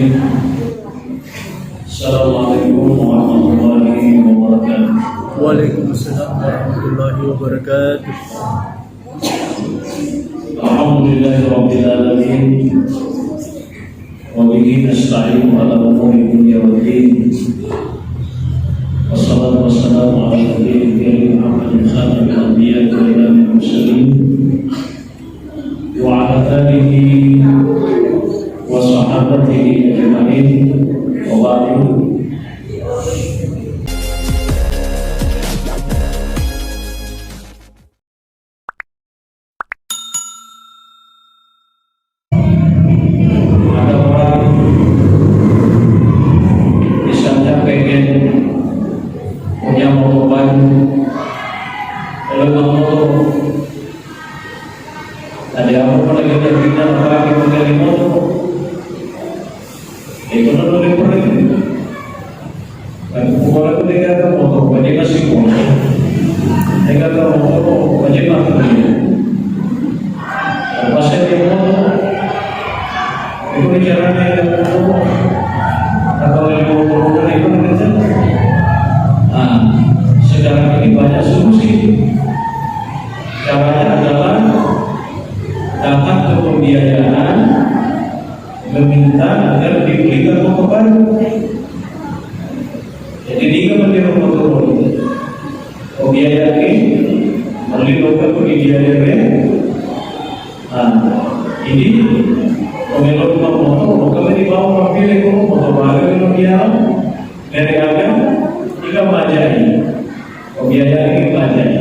Bismillahirrahmanirrahim. Assalamualaikum warahmatullahi wabarakatuh. Waalaikumsalam warahmatullahi wabarakatuh. Alhamdulillahirabbil alamin. Wa bihi nasta'inu ala umuri dunya waddin. Wassalatu wassalamu ala nabiyil karim Muhammadin khatamil anbiya'i wa imamil mursalin wa ala alihi wa sahabatihi ajma'in wa ba'du. Ada orang misalnya pengen punya motor, kalau motor ada apa lagi kita pakai motor ekonomi perlu kan orang itu dia motor banyak kasih pun mereka motor banyak banget pasal dia motor itu caranya motor atau motor itu kerja sekarang ini banyak solusi. Caranya adalah datang ke pembiayaan meminta agar dibelikan motor baru. Jadi dia membeli motor baru. Pembiayaan ini melibatkan pembiayaan. Ini pemilik motor kalau di bawah pemilik motor baru pembiayaan dari harga jika majai pembiayaan ini majai.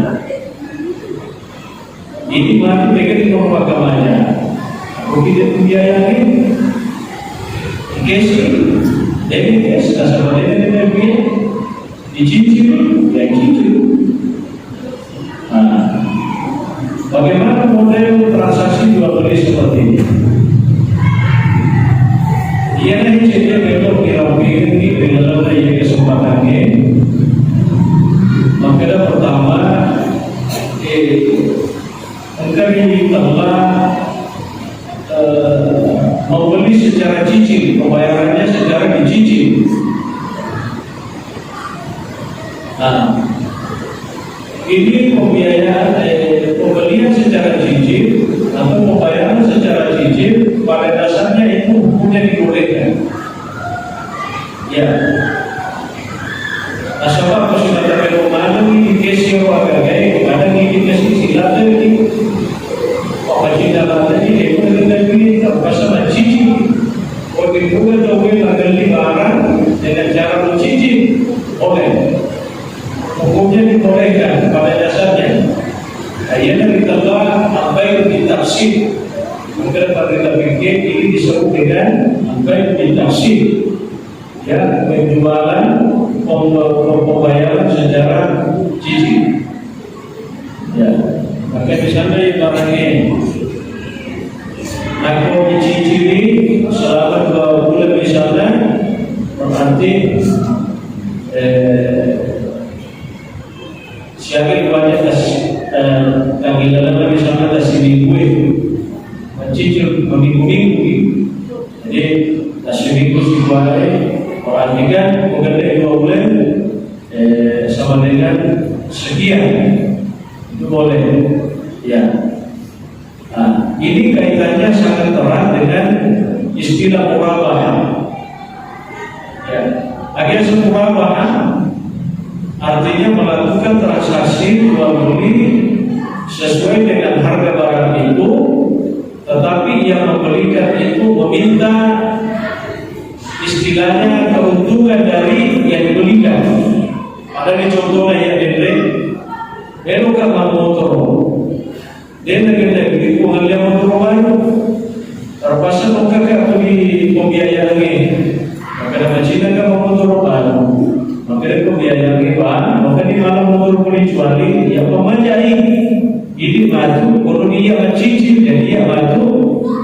Ini mati mereka di bawah pakamanya. Begitu pembiayaan ini dikasih, demi kes kasar badan demi dicicil, yang cicil. Bagaimana model transaksi jual beli seperti ini? Ia nanti cerita belok dirapi ini belok dari kesempatannya. Maka pertama, engkau ini telah membeli secara cicil, pembayarannya secara dicicil. Ini pembiayaan pembelian secara cicil atau pembayaran secara cicil pada dasarnya itu hukumnya dibolehkan. Ya. Asal apa sudah terlalu malu ini kesio agak gaya, kadang ini kasih silakan ini. Wajib dalam ini kita terpaksa mencicil. Orang juga tahu beli barang dengan cara mencicil boleh. Hukumnya dibolehkan pada dasarnya. Ayatnya ditambah apa yang ditafsir. Maka pada fikih ini disebut dengan apa yang ditafsir. Ya, penjualan pembayaran secara cicil. Ya, maka di sana yang barangnya aku dicicili selama 2 bulan misalnya, berarti siapa banyak tanggilan misalnya seminggu mencicil minggu-minggu. Jadi seminggu dibayar, berarti kan mengenai 2 bulan sama dengan sekian itu boleh. Ya. Ini kaitannya sangat erat dengan istilah murabahah. Ya. Agar murabahah artinya melakukan transaksi jual beli sesuai dengan harga barang itu, tetapi yang membelikan itu meminta istilahnya keuntungan dari yang dibelikan. Ada contohnya yang dibeli, belok ke motor, dia negeri pengelia motor baru, terpaksa mereka atau di pembiayaan ini, maka macam nak motor baru. Maka itu biaya riba, maka di malam motor boleh juali, yang pemanjai ini maju, kalau dia mencicil, jadi dia maju,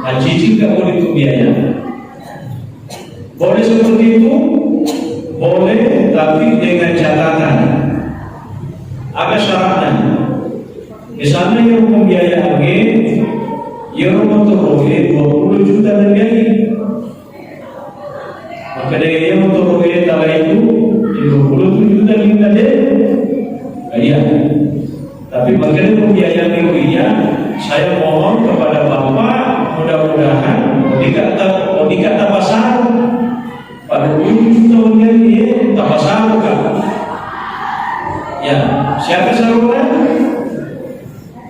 mencicil tak boleh itu biaya. Boleh seperti itu, boleh, tapi dengan catatan. Ada syaratnya. Misalnya yang pembiayaan yang motor 20 juta lebih. dia motor tala itu 27 juta minta deh. Iya. Tapi bagaimana pembiayaan dirinya, saya mohon kepada Bapak mudah-mudahan dikata pasar pada 27 juta ini tak pasar kan? Ya, siapa saluran?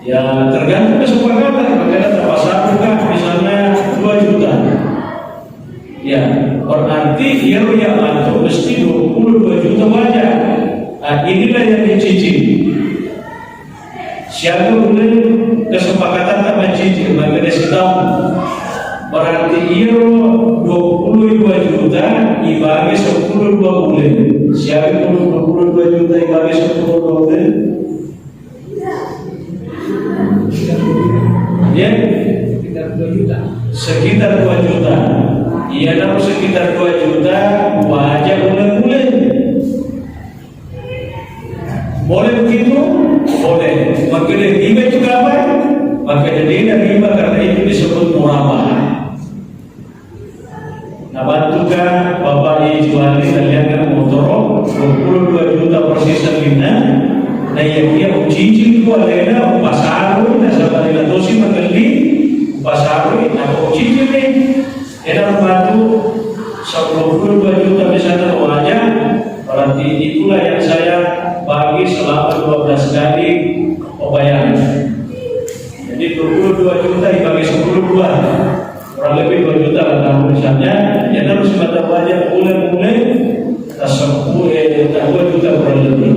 Ya tergantung kesepakatan. Bagaimana tak pasar kan? Misalnya 2 juta. Ya, berarti dia yang bantu mesti 22 juta wajah. Nah, inilah yang dicicil. Siapa boleh kesepakatan tak mencicil, maka dia setahun. Berarti ia 22 juta dibagi 10 2 bulan. Siapa 22 juta dibagi 10 2 bulan? Ya, sekitar 2 juta. Ia dapat sekitar 2 juta wajah bulan-bulan. Boleh begitu? Boleh. Maka dia riba juga apa? Maka dia riba karena itu disebut murabah. Nah, bantukan Bapak jual kalian motor 22 juta persis lina. Nah, yang dia ucicil itu adalah pasaru. Nah, sahabat ila tosi mengerti pasaru. Nah, ucicil ni dia bantu 22 juta misalnya wajah. Berarti itulah yang saya bagi selama 12 kali pembayaran. Jadi 22 juta dibagi 10 bulan, kurang lebih 2 juta lah tahun misalnya. Ya harus mata wajah bulan-bulan tak 2 juta kurang lebih.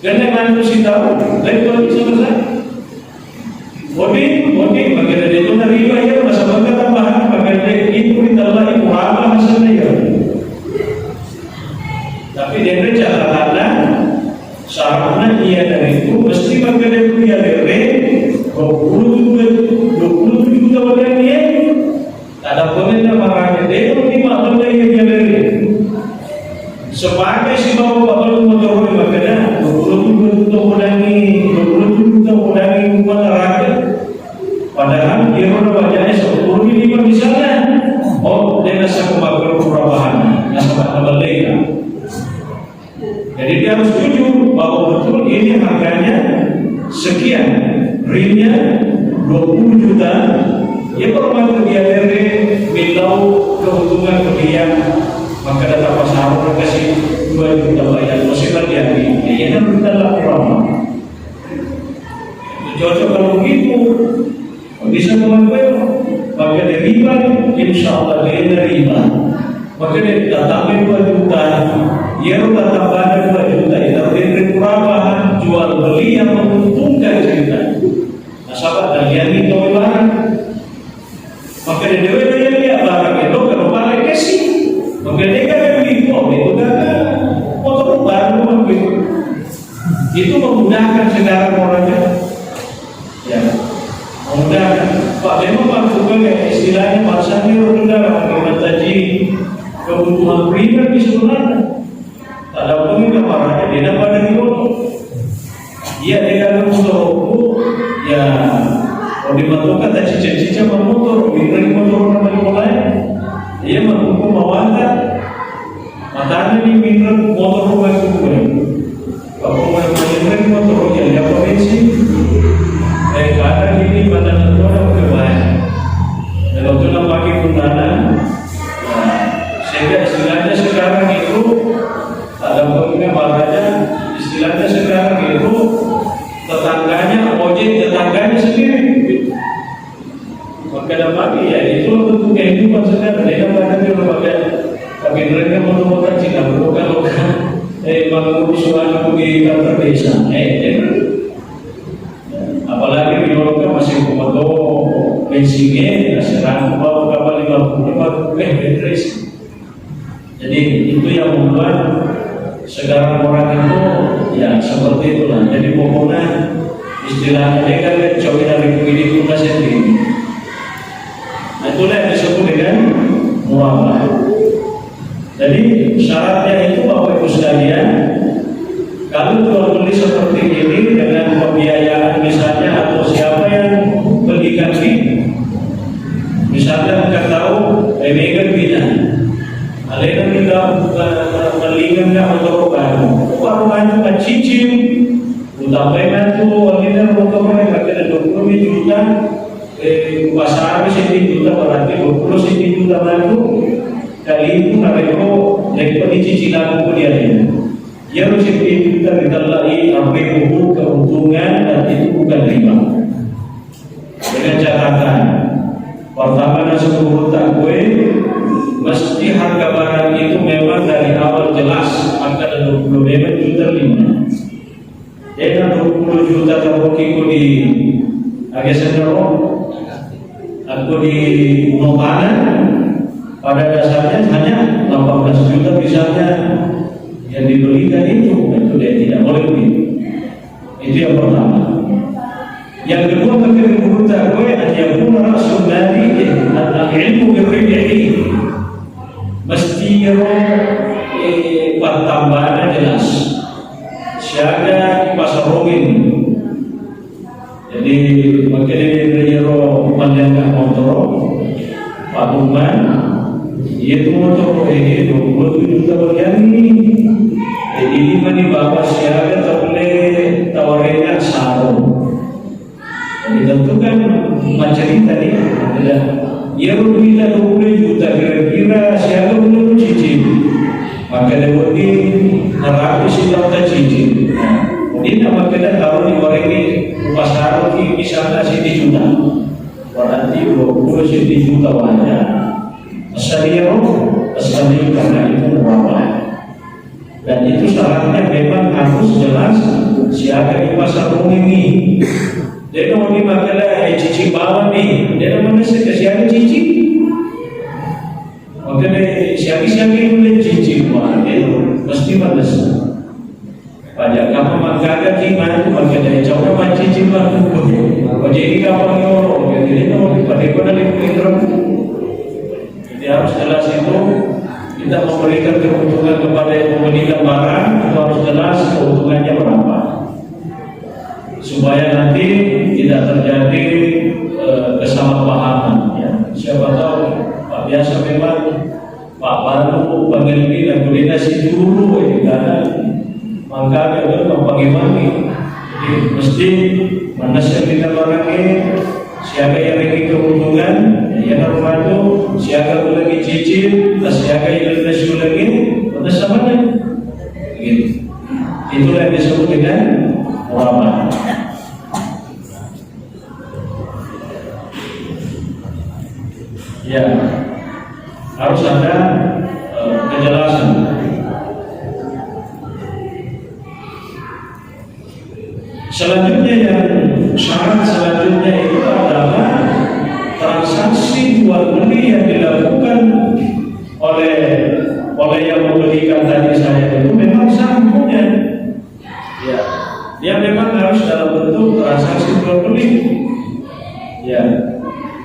Karena manusia tahu, baik kalau bisa besar. Bodi, bagaimana itu nerima ya masa bangga tambahan, bagaimana itu Allah itu apa hasilnya ya. Tapi dia bercakap syaratnya ia dari itu mesti bagaimana dia dari 27 juta bagian dia. Ada bolehnya marahnya dia ini maklum lagi dia dari. Sebagai si bapak kalau motor bagaimana 27 juta kudangi bukan rakyat. Padahal dia orang wajahnya 10 misalnya. Oh, dia nasa kemakan perubahan, nasa bakal lagi. Jadi dia harus setuju bahwa betul ini harganya sekian, realnya 20 juta. Ya kalau dia dari bilau keuntungan ke dia, maka datang pasar kasih 2 juta bayar, masih dia ini yang kita lakukan. Cocok kalau begitu, bisa melakukan, maka dia riba, insya Allah dia riba. Maka dia datang 2 juta. Ia datang pada 2 juta itu dari perubahan jual beli yang menguntungkan cerita. Nasabah dan yang itu barang. Maka dia dia barang itu kalau barang kasih. Maka dia kan begitu, itu kan motor baru begitu. Itu memudahkan sekarang orangnya. Ya, memudahkan. Pak memang bukan istilahnya pasarnya rendah karena tadi kebutuhan primer di sebenarnya. Ada pun marahnya dia pada itu. Dia dengan motor ya kalau dibantu kata cica motor, dari motor nama mulai dia mampu mawanta matanya di minum motor rumah itu kalau mau motor yang dia provinsi kadang ini pada orang berbaik kalau tu nak pakai kundanan sehingga istilahnya sekarang itu ada pemimpin marahnya istilahnya sekarang itu tetangganya ojek tetangganya sendiri maka dapat ya itu bentuk kehidupan sekarang dia pada berbagai tapi mereka menemukan jika bukan mengurus suatu di kantor desa apalagi di Eropa masih komodo bensinnya serang bawa kapal 55 betris. Jadi itu yang membuat sekarang orang itu ya seperti itulah. Jadi pokoknya istilahnya dia kan coba dari kehidupan sendiri. Nah itulah yang disebut dengan murabah. Jadi syaratnya itu Bapak Ibu sekalian, kalau jual beli seperti ini dengan pembiayaan misalnya atau siapa yang belikan ini, misalnya kita tahu Mega Bina, Alena kita melihat orang cicim, utamanya tu alena orang ada 20 juta, pasar juta berarti 20 juta itu kali itu mereka dari cicilan kemudian yang juta kita lagi sampai keuntungan dan itu bukan riba. Dengan catatan pertama dan sebelum gue mesti harga barang itu memang dari awal jelas angka 20 memang juta 5. Dengan 20 juta terbukiku di Agesendero, aku di Nopana, pada dasarnya hanya 18 juta misalnya yang dibelikan itu dia tidak boleh beli. Itu yang pertama. Yang kedua bagi buta gue hanya pun rasul dari ilmu berribi mesti tambahan jelas siaga pasar rogin jadi makanya dari panjangkan motor patungan itu motor ini 20 juta berjani jadi ini di bawah siaga tak boleh tawarinnya sarung. Tentu kan cerita nih ada ya kita 20 juta kira-kira siapa belum cicil maka lewati neraka sih tak cicil ini nama kita tahu di orang ini pasar di misalnya 10 juta berarti 20 juta banyak asalnya karena itu berapa dan itu syaratnya memang harus jelas siapa di pasar ini. Dia mau dimakan cici bawah nih, dia mana sekesian cici. Makanya siapa boleh cici buah, dia mesti balas. Pajak kamu makan gimana? Makanya coba macam cici buah. Jadi kamu ngorok, jadi mau dipakai pada lingkungan. Jadi harus jelas itu kita memberikan keuntungan kepada yang membelikan barang, itu harus jelas keuntungannya berapa. Supaya nanti tidak terjadi kesalahpahaman ya. Siapa tahu Pak biasa memang Pak baru panggil ini dan koordinasi dulu karena maka itu bagaimana jadi mesti mana kita barangnya siapa yang lagi keuntungan yang normal itu siapa lagi cicil siapa yang lagi pada samanya gitu. Itulah yang disebut dengan murabah. Ya, harus ada kejelasan. Selanjutnya yang syarat selanjutnya itu adalah transaksi jual beli yang dilakukan oleh yang membelikan tadi saya itu memang sanggunya. Ya, dia memang harus dalam bentuk transaksi jual beli. Ya.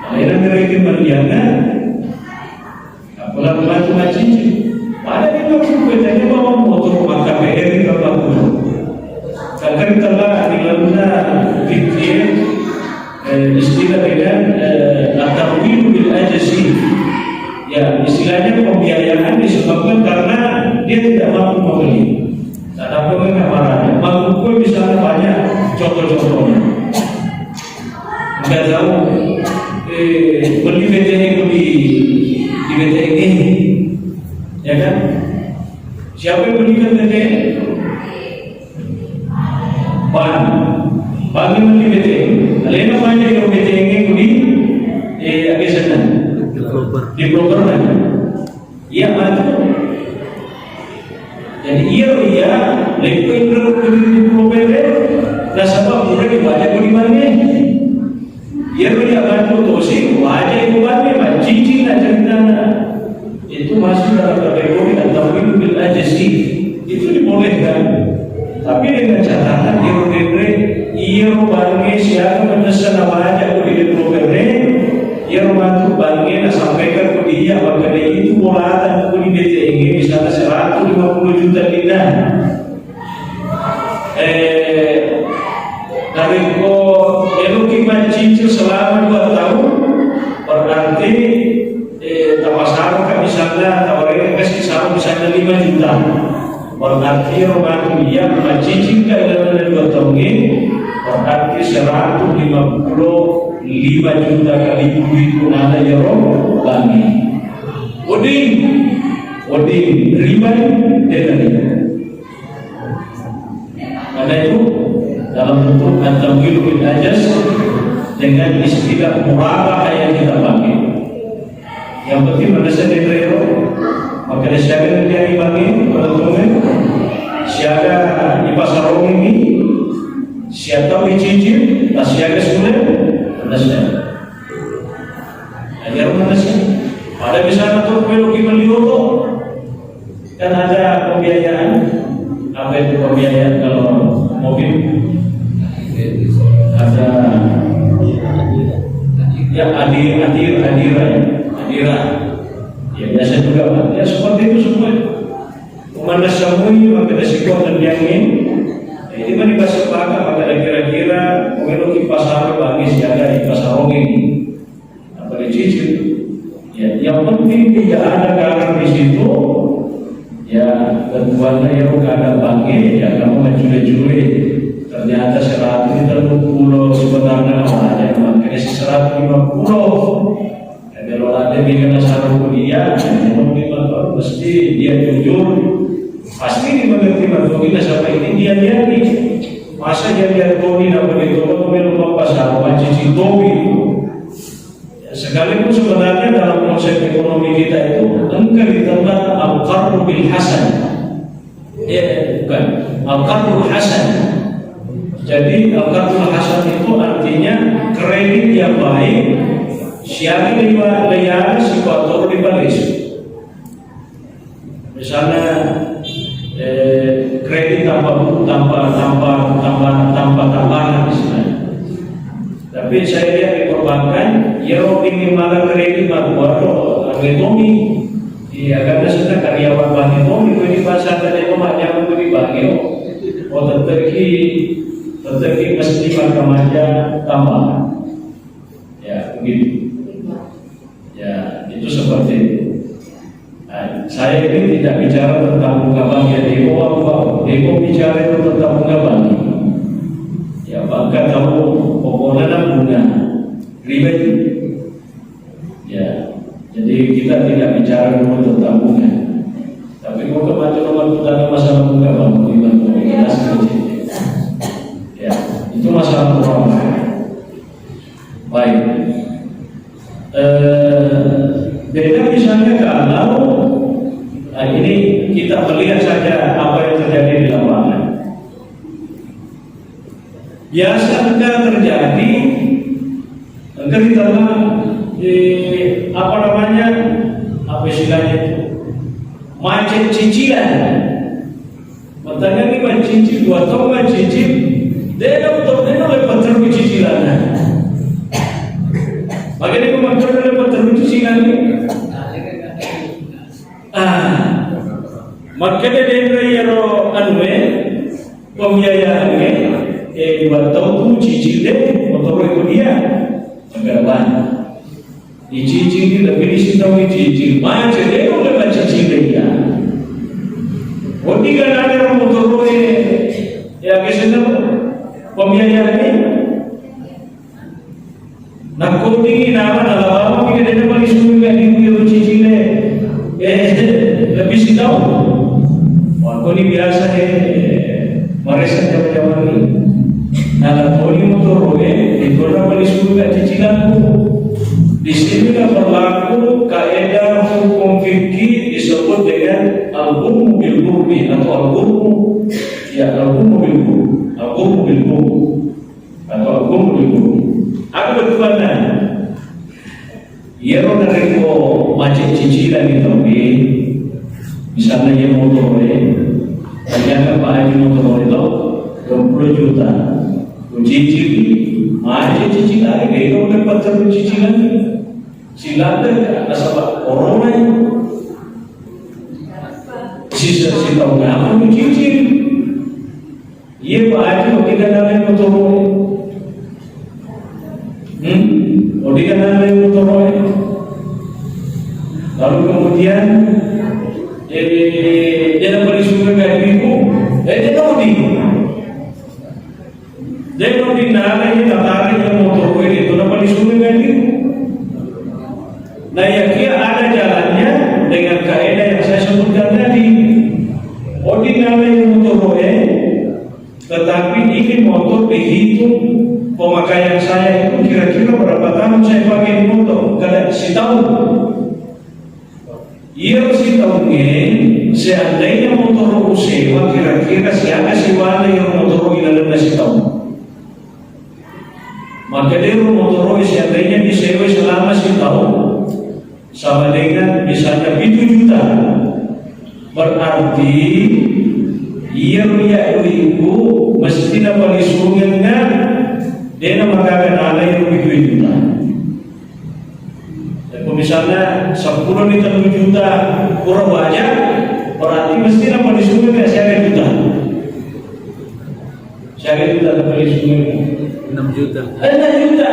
Akhirnya mereka menjaga pelan-pelan cuma cincin. Ada yang berkaitannya bawa motor maka KPR ke Papua. Kadang telah dilakukan fikir istilah dengan at-tamwil bil ajzi. Ya, istilahnya pembiayaan disebabkan karena dia tidak mampu membeli. Tak dapat mengamarnya. Mampu misalnya banyak contoh-contohnya. Enggak tahu beli BTN di BTN ini, ya kan? Siapa yang belikan BTN? Ban yang beli BTN. Lain banyak yang BTN ini di Agesana, di broker kan? Iya bantu. Jadi iya, lekoi broker di broker, nasabah murah dibaca di mana? Ia beri akan putusin wajah itu banyak cincin aja itu masuk dalam kategori atau bil ajzi itu dibolehkan tapi dengan catatan ia bangke siapa menesan nama aja di program ia bantu bangke sampaikan ke dia maka itu mulatan di BTN misalnya 150 juta tidak dari elukiman cicil selama 2 tahun berarti tawasar misalnya tawarin kasih misalnya 5 juta, berarti rumah dia mencicil ke dalam 2 tahun ini, berarti 155 juta kali duit pun ada ya roh bagi. Oding riba dengan itu. Karena itu dalam bentuk at-tamwil bil ajas dengan istilah murabah yang kita pakai. Yang penting pada saat itu maka ada siaga yang dibagi teman-teman, siaga di pasar ini, siaga di cicil, siaga sudah, ada siaga. Ajar mana sih? Ada misalnya tuh belok Malioboro, kan ada pembiayaan. Apa itu pembiayaan kalau mobil? Ada ya adira. Ya biasa juga Pak. Ya seperti itu semua. Kemana samui maka resiko dan diangin. Ini mah dibahas pakai maka kira-kira mengeloki pasar bagi siaga di pasar ini apa dicicil. Ya, yang penting tidak ada garam di situ. Ya, tentuannya yang ada bagi ya kamu mencuri-curi. Ternyata 130 sebenarnya ada yang makanya 150. Kalau ada bikin asal dia, yang memang mesti dia jujur, pasti dimengerti betul kita sampai ini dia nih. Masa dia tobi nak begitu, kalau memang pasar macam tobi. Sekalipun sebenarnya dalam konsep ekonomi kita itu engkau ditambah al-qardu bil hasan. Bukan al-qardu hasan. Jadi al-qardu hasan itu artinya kredit yang baik. Siapa layar si kotor di balis. Misalnya kredit tambahan misalnya. Tapi saya lihat di perbankan, ya ini malah kredit baru ekonomi. Iya karena sudah karyawan bank ekonomi itu di pasar tadi itu macam itu dibagi. Oh tetap mesti maja tambahan. Ya begitu. Ya, itu seperti itu. Nah, saya ini tidak bicara tentang bunga bank ya, Deko bicara itu tentang bunga bank. Ya, bangga tahu pokoknya bunga riba itu. Ya, jadi kita tidak bicara dulu tentang bunga. Tapi kalau kemarin ada masalah bunga bank, kita sedikit. Ya, itu masalah orang. Baik. Beda misalnya kalau ini kita melihat saja apa yang terjadi di lapangan. Biasa terjadi ditambah apa istilahnya itu macet cicilan. Bertanya ini mencicil 2 tahun mencicil, dia lepas terus cicilan. Bagaimana kemanfaatan dapat terwujud lagi? Makanya dia pembiayaannya 2 tahun tu cicil deh motor itu dia agak banyak. Dicicil lebih di situ dicicil macam dia boleh baca cicil dia. Waktu kan ada motor ini ya kesana pembiayaannya. Nak tinggi nama nama kita ada bagi semua yang dia cicilnya lebih sih tahu. Waktu ini biasa mereka jauh-jauh ini. Nah kalau ini motor itu orang bagi semua cicilanku. Di sini kan berlaku kaidah hukum fikih disebut dengan al-ghurmu bil ghurmi atau al-ghurmu bil ghurmi. Aku berkata, ia orang dari macet cicilan itu, misalnya ia motor, ternyata Pak Haji motor itu 20 juta, cicil, macet cicilan, dia itu dapat terus cicilan, silakan asal corona, sisa tahun apa cicil, ia Pak Haji tidak ada motor. Dia kan ada motor. Lalu kemudian dia dapat disuruh kayak gitu, dia tahu di. Dia tahu di nara ini tarik yang motor itu dapat disuruh kayak gitu. Nah ya kira ada jalannya dengan kaidah yang saya sebutkan tadi. Ordinary motor tetapi ini motor dihitung pemakaian saya itu kira-kira berapa tahun saya pakai motor. Kada si tahun. Iya si tahunnya seandainya motor sewa kira-kira siapa sewa yang motor dalam si tahun. Maka dia motor seandainya disewa selama si tahun sama dengan misalnya 7 juta, berarti ia ibu mesti dapat disurunkan dia makakan ada yang 7 juta. Jadi misalnya 10 di 7 juta kurang banyak, berarti mesti dapat disurunkan saya juta. Saya juta dapat disurunkan 6 juta. 6 juta.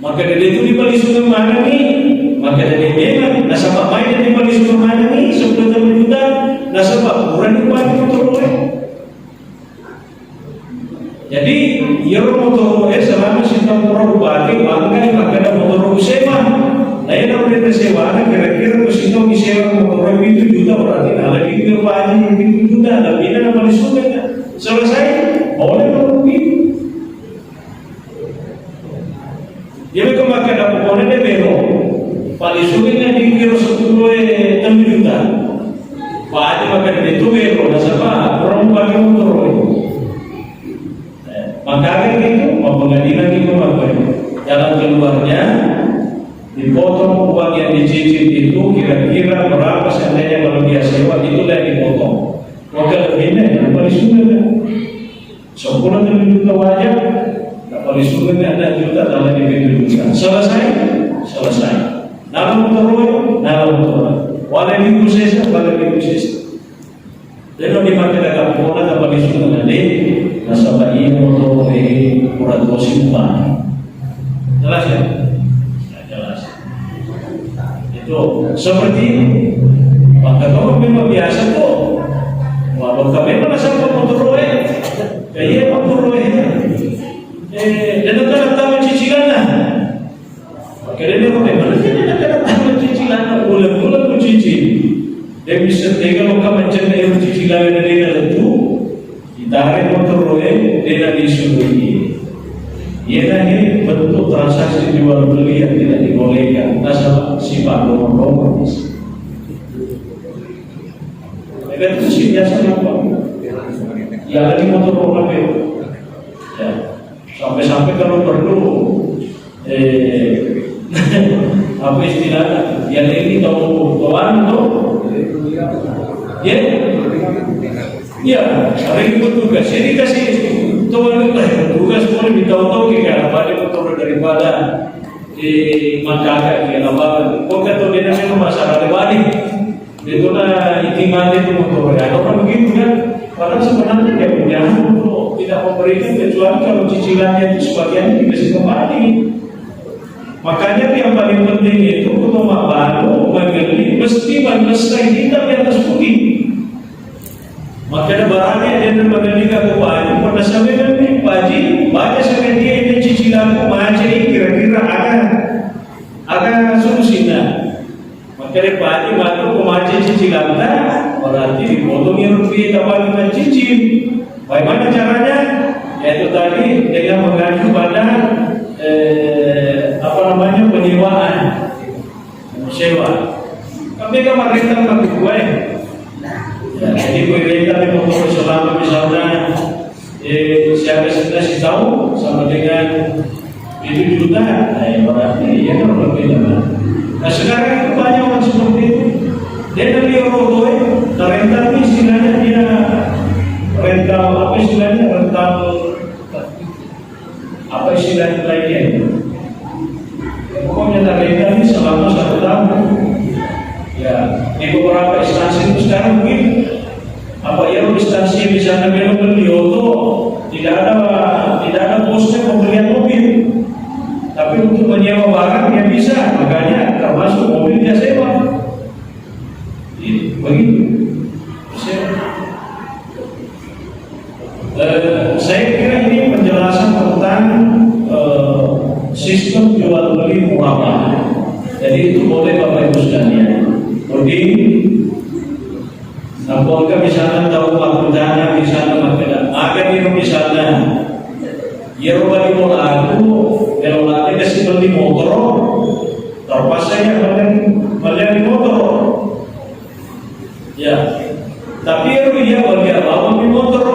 Maka dari itu dibalik suku mana nih? Maka dari memang nasabah main yang dibalik suku mana nih? 10 juta nasabah kurang dipakai motor Jadi yang motor selama sistem kurang dipakai bangkai maka ada motor sewa. Nah yang namanya sewa kira-kira sistem disewa motor 7 juta berarti lagi berpakai 7 juta lebih dari balik suku selesai boleh begitu. Dia makan apa pun dia bero. Paling suka di kira 10 juta. Pak makan itu bero. Nasabah orang pakai motor. Maka kan itu mau pengadilan itu apa? Jalan keluarnya dipotong uang yang dicicil itu kira-kira berapa seandainya kalau dia sewa itulah yang dipotong. Maka lebihnya yang paling suka 10 juta wajib. Paling suka ada juta dalam itu juta. Selesai. Dalam motor. Walau di proses. Dan di mana ada kapolda dapat disuruh nanti nasabah ini motor kurang dosimpan. Jelas ya? Jelas. Itu seperti maka kalau memang biasa tuh, walau memang nasabah motor kayak motor dan tak tahu cicilan lah. Kerana dia memang dia tak tahu cicilan, bulan-bulan mencicil. Dia bisa tega muka macam yang cicilan dari itu. Ditarik motor dia nak disuruhi. Ia ni bentuk transaksi jual beli yang tidak dibolehkan. Nasabah sifat nomor. Mereka itu sih biasa apa? Yang ada di motor orang itu. Sampai-sampai kalau perlu apa istilahnya yang ini tahu kawan tu ya hari itu tugas ini kasih tugas boleh ditahu-tahu kita apa dia betul daripada maka kita apa kok kata dia memang masalah dibalik itu lah intinya itu motor ya orang begitu kan padahal sebenarnya dia punya untuk tidak memberikan kecuali kalau cicilannya itu sebagian dikasih kembali. Makanya yang paling penting itu untuk baru membeli mesti selesai kita di atas putih. Maka ada barangnya dia membeli ke baju pada sampai membeli baju baca sampai dia ini cicilan macam ini kira-kira akan solusinya. Maka dia baju macam cicilan berarti dipotongnya rupiah tambah dengan cicil. Bagaimana caranya? Yaitu tadi dengan mengacu pada penyewaan sewa. Kami kan rental kami gue. Jadi gue rental di motor selama misalnya siapa sudah tahu sama dengan 7 juta, berarti ya kan lebih banyak. Nah sekarang itu banyak orang seperti itu. Dia dari orang rental ini istilahnya dia rental apa istilahnya rental apa istilahnya lainnya. Pokoknya rental ini selama 1 tahun. Ya di beberapa instansi itu sekarang begitu. Apa ya instansi misalnya beli auto tidak ada posnya pembelian mobil. Tapi untuk menyewa barang yang bisa, makanya termasuk mobil dia sewa. beli murah. Jadi itu boleh Bapak Ibu sekalian. Jadi apakah misalnya tahu perdana misalnya makanya agar minum misalnya ya balik motor aku kalau nanti kasih beli motor terpaksa ya beli motor ya tapi dia bagi apa beli motor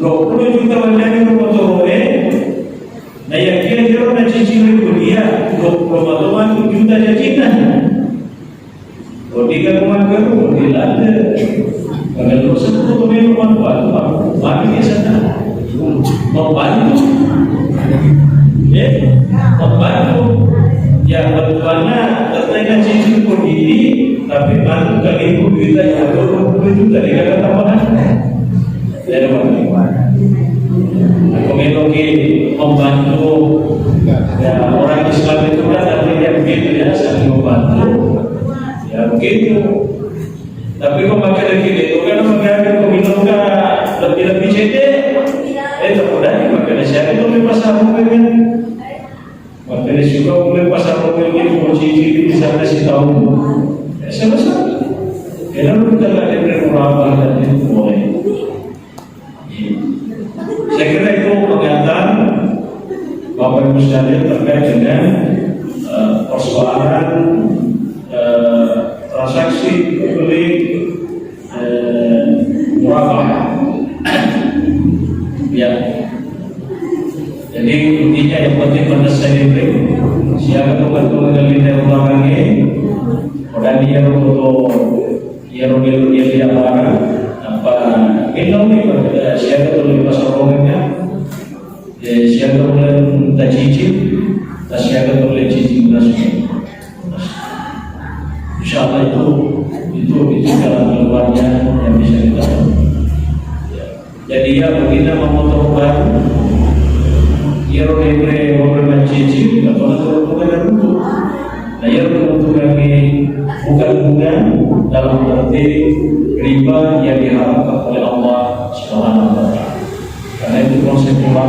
20 juta beli motor nah yang dia nak cicil dia 20 juta jajinan. Jadi kan rumah baru dilanda. Kalau sebut memang membantu, bagi sana membantu. Membantu. Yang bantuannya ternyata cicil pun ini, tapi bantu kali itu kita yang 20 juta dikatakan tambahan. Dari mana? Komentoki membantu ya, orang Islam itu kan artinya begitu ya, saling membantu ya begitu. Tapi kok pakai lagi itu kan mengajar komentoki lebih cete udah pakai siapa itu di pasar mobil kan pakai juga mulai pasar mobil ini mau cici bisa kasih tahu sama-sama kenapa kita nggak ada berapa dan itu boleh. Saya kira itu pernyataan Bapak Ibu sekalian terkait dengan persoalan transaksi beli murabah. Ya. Jadi intinya yang penting pada saya ini siapa membantu mengalirkan uang ini, dan dia untuk dia barang apa minum ni pada siapa tu lepas orangnya, siapa boleh tak cicil, tak siapa boleh cicil langsung. InsyaAllah itu jalan keluarnya yang bisa kita. Jadi ya kita memotong baru, dia boleh cicil, atau nak bukan untuk. Nah, yang untuk kami bukan dalam arti riba yang diharapkan oleh Allah Subhanahu wa taala. Karena itu konsep riba.